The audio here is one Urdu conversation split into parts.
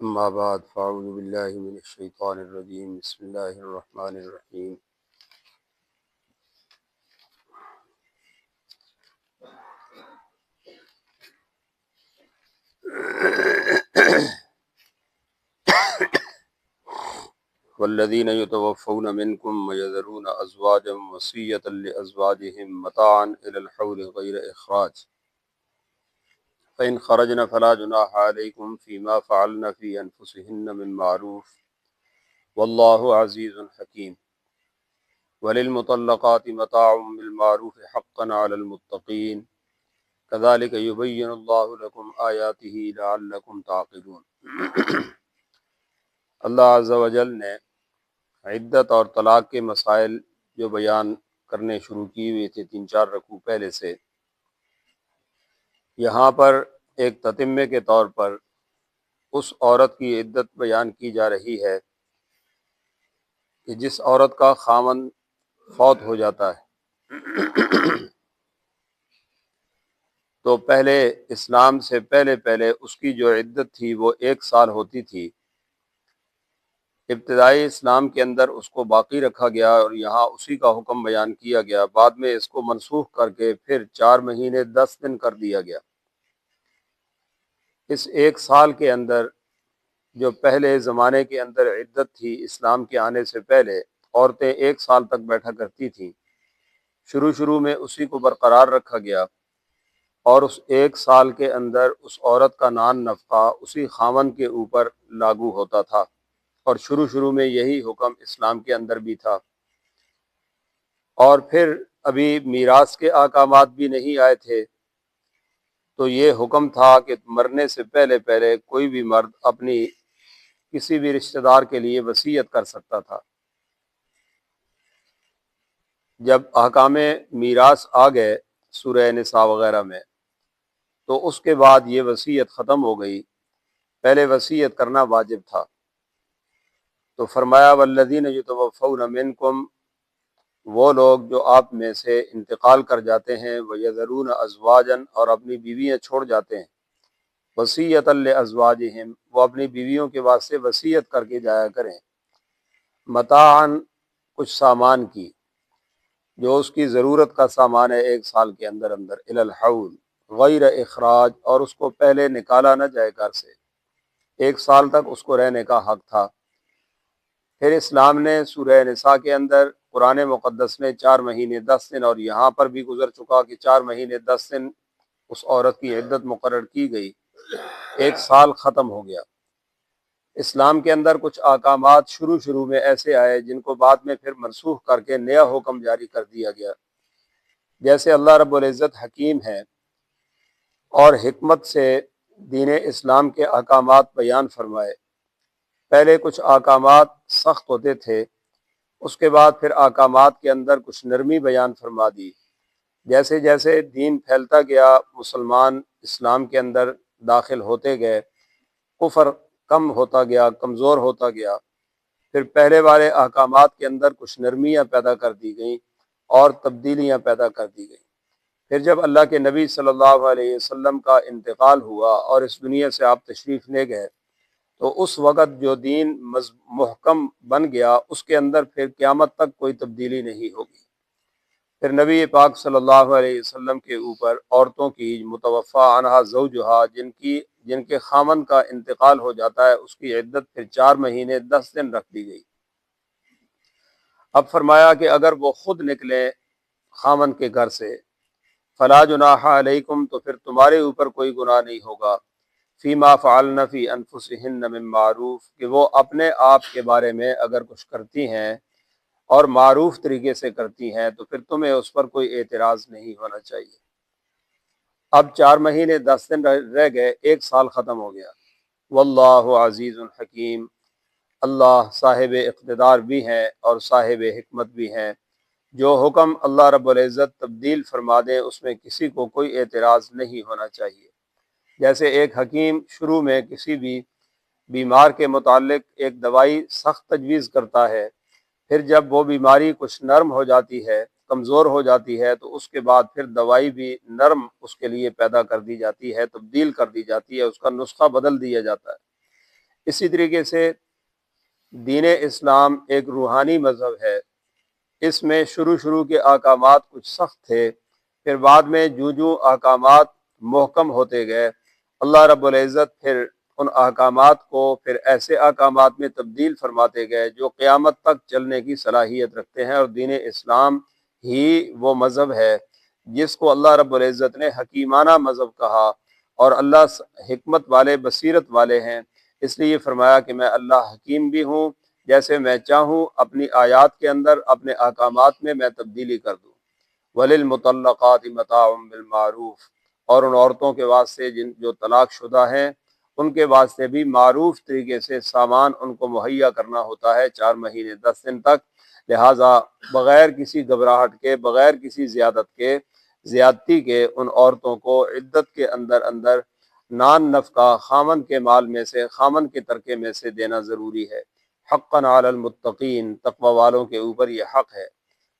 اما بعد فاعوذ باللہ من الشیطان الرجیم بسم اللہ الرحمن الرحیم والذین یتوفون منکم ویذرون ازواجا وصیۃ لازواجہم متاعا الی الحول غیر اخراج فإن خرجن فلا جناح علیکم فیما فعلن فی انفسہن من معروف واللہ عزیز حکیم وللمطلقات متاع بالمعروف حقا علی المتقین کذالک یبین اللہ لکم آیاتہ لعلکم تعقلون۔ اللہ عز و جل نے عدت اور طلاق کے مسائل جو بیان کرنے شروع کی ہوئے تھے 3-4 رکوع پہلے سے، یہاں پر ایک تتمے کے طور پر اس عورت کی عدت بیان کی جا رہی ہے کہ جس عورت کا خاوند فوت ہو جاتا ہے تو پہلے اسلام سے پہلے اس کی جو عدت تھی وہ 1 سال ہوتی تھی۔ ابتدائی اسلام کے اندر اس کو باقی رکھا گیا اور یہاں اسی کا حکم بیان کیا گیا، بعد میں اس کو منسوخ کر کے پھر 4 مہینے 10 دن کر دیا گیا۔ اس 1 سال کے اندر جو پہلے زمانے کے اندر عدت تھی، اسلام کے آنے سے پہلے عورتیں 1 سال تک بیٹھا کرتی تھیں، شروع میں اسی کو برقرار رکھا گیا اور اس 1 سال کے اندر اس عورت کا نان نفقہ اسی خاوند کے اوپر لاگو ہوتا تھا، اور شروع میں یہی حکم اسلام کے اندر بھی تھا۔ اور پھر ابھی میراث کے احکامات بھی نہیں آئے تھے تو یہ حکم تھا کہ مرنے سے پہلے کوئی بھی مرد اپنی کسی بھی رشتہ دار کے لیے وصیت کر سکتا تھا۔ جب احکام میراث آ گئے سورہ نساء وغیرہ میں تو اس کے بعد یہ وصیت ختم ہو گئی، پہلے وصیت کرنا واجب تھا۔ تو فرمایا والذین یتوفون منکم، وہ لوگ جو آپ میں سے انتقال کر جاتے ہیں، ویذرون ازواجا، اور اپنی بیویاں چھوڑ جاتے ہیں، وصیۃ لازواجہم، وہ اپنی بیویوں کے واسطے وصیت کر کے جایا کریں، متاعا، کچھ سامان کی، جو اس کی ضرورت کا سامان ہے 1 سال کے اندر الی الحول غیر اخراج، اور اس کو پہلے نکالا نہ جائے گھر سے، 1 سال تک اس کو رہنے کا حق تھا۔ پھر اسلام نے سورہ نساء کے اندر قرآن مقدس نے 4 مہینے 10 دن، اور یہاں پر بھی گزر چکا کہ 4 مہینے 10 دن اس عورت کی عدت مقرر کی گئی، 1 سال ختم ہو گیا۔ اسلام کے اندر کچھ احکامات شروع میں ایسے آئے جن کو بعد میں پھر منسوخ کر کے نیا حکم جاری کر دیا گیا، جیسے اللہ رب العزت حکیم ہے اور حکمت سے دین اسلام کے احکامات بیان فرمائے۔ پہلے کچھ احکامات سخت ہوتے تھے، اس کے بعد پھر احکامات کے اندر کچھ نرمی بیان فرما دی۔ جیسے دین پھیلتا گیا، مسلمان اسلام کے اندر داخل ہوتے گئے، کفر کم ہوتا گیا، کمزور ہوتا گیا، پھر پہلے والے احکامات کے اندر کچھ نرمیاں پیدا کر دی گئیں اور تبدیلیاں پیدا کر دی گئیں۔ پھر جب اللہ کے نبی صلی اللہ علیہ وسلم کا انتقال ہوا اور اس دنیا سے آپ تشریف لے گئے تو اس وقت جو دین محکم بن گیا، اس کے اندر پھر قیامت تک کوئی تبدیلی نہیں ہوگی۔ پھر نبی پاک صلی اللہ علیہ وسلم کے اوپر عورتوں کی متوفی عنہا زوجہا، جن کے خامن کا انتقال ہو جاتا ہے، اس کی عدت پھر 4 مہینے 10 دن رکھ دی گئی۔ اب فرمایا کہ اگر وہ خود نکلیں خامن کے گھر سے، فلا جناح علیکم، تو پھر تمہارے اوپر کوئی گناہ نہیں ہوگا، فیما فعلن فی انفسہن من معروف، کہ وہ اپنے آپ کے بارے میں اگر کچھ کرتی ہیں اور معروف طریقے سے کرتی ہیں تو پھر تمہیں اس پر کوئی اعتراض نہیں ہونا چاہیے۔ اب 4 مہینے 10 دن رہ گئے، 1 سال ختم ہو گیا۔ واللہ عزیز حکیم، اللہ صاحب اقتدار بھی ہیں اور صاحب حکمت بھی ہیں، جو حکم اللہ رب العزت تبدیل فرما دے اس میں کسی کو کوئی اعتراض نہیں ہونا چاہیے۔ جیسے ایک حکیم شروع میں کسی بھی بیمار کے متعلق ایک دوائی سخت تجویز کرتا ہے، پھر جب وہ بیماری کچھ نرم ہو جاتی ہے، کمزور ہو جاتی ہے، تو اس کے بعد پھر دوائی بھی نرم اس کے لیے پیدا کر دی جاتی ہے، تبدیل کر دی جاتی ہے، اس کا نسخہ بدل دیا جاتا ہے۔ اسی طریقے سے دین اسلام ایک روحانی مذہب ہے، اس میں شروع کے احکامات کچھ سخت تھے، پھر بعد میں جو احکامات محکم ہوتے گئے، اللہ رب العزت پھر ان احکامات کو پھر ایسے احکامات میں تبدیل فرماتے گئے جو قیامت تک چلنے کی صلاحیت رکھتے ہیں، اور دین اسلام ہی وہ مذہب ہے جس کو اللہ رب العزت نے حکیمانہ مذہب کہا، اور اللہ حکمت والے بصیرت والے ہیں، اس لیے یہ فرمایا کہ میں اللہ حکیم بھی ہوں، جیسے میں چاہوں اپنی آیات کے اندر اپنے احکامات میں تبدیلی کر دوں۔ وَلِلْمُطَلَّقَاتِ مَتَاعٌ بِالْمَعْرُوفِ، اور ان عورتوں کے واسطے جو طلاق شدہ ہیں ان کے واسطے بھی معروف طریقے سے سامان ان کو مہیا کرنا ہوتا ہے 4 مہینے 10 دن تک، لہٰذا بغیر کسی گھبراہٹ کے، بغیر کسی زیادتی کے ان عورتوں کو عدت کے اندر نان نفقہ خامن کے مال میں سے، خامن کے ترکے میں سے دینا ضروری ہے۔ حقاً علی المتقین، تقوی والوں کے اوپر یہ حق ہے۔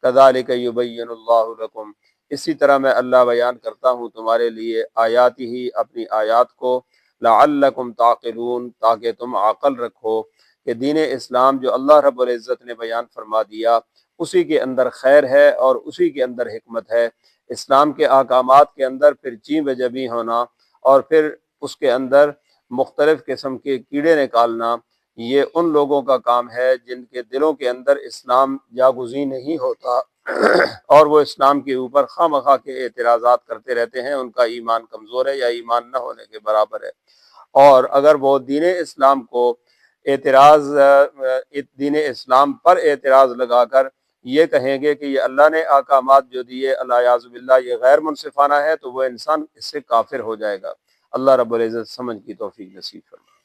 کذالک یبین اللہ لکم، اسی طرح میں اللہ بیان کرتا ہوں تمہارے لیے آیاتی ہی، اپنی آیات کو، لعلکم تعقلون، تاکہ تم عقل رکھو کہ دین اسلام جو اللہ رب العزت نے بیان فرما دیا اسی کے اندر خیر ہے اور اسی کے اندر حکمت ہے۔ اسلام کے احکامات کے اندر پھر چیں بجبی ہونا اور پھر اس کے اندر مختلف قسم کے کیڑے نکالنا، یہ ان لوگوں کا کام ہے جن کے دلوں کے اندر اسلام جاگزیں نہیں ہوتا اور وہ اسلام کے اوپر خواہ مخواہ کے اعتراضات کرتے رہتے ہیں، ان کا ایمان کمزور ہے یا ایمان نہ ہونے کے برابر ہے۔ اور اگر وہ دین اسلام کو دین اسلام پر اعتراض لگا کر یہ کہیں گے کہ یہ اللہ نے احکامات جو دیے الیاذ باللہ یہ غیر منصفانہ ہے، تو وہ انسان اس سے کافر ہو جائے گا۔ اللہ رب العزت سمجھ کی توفیق نصیب فرمائے۔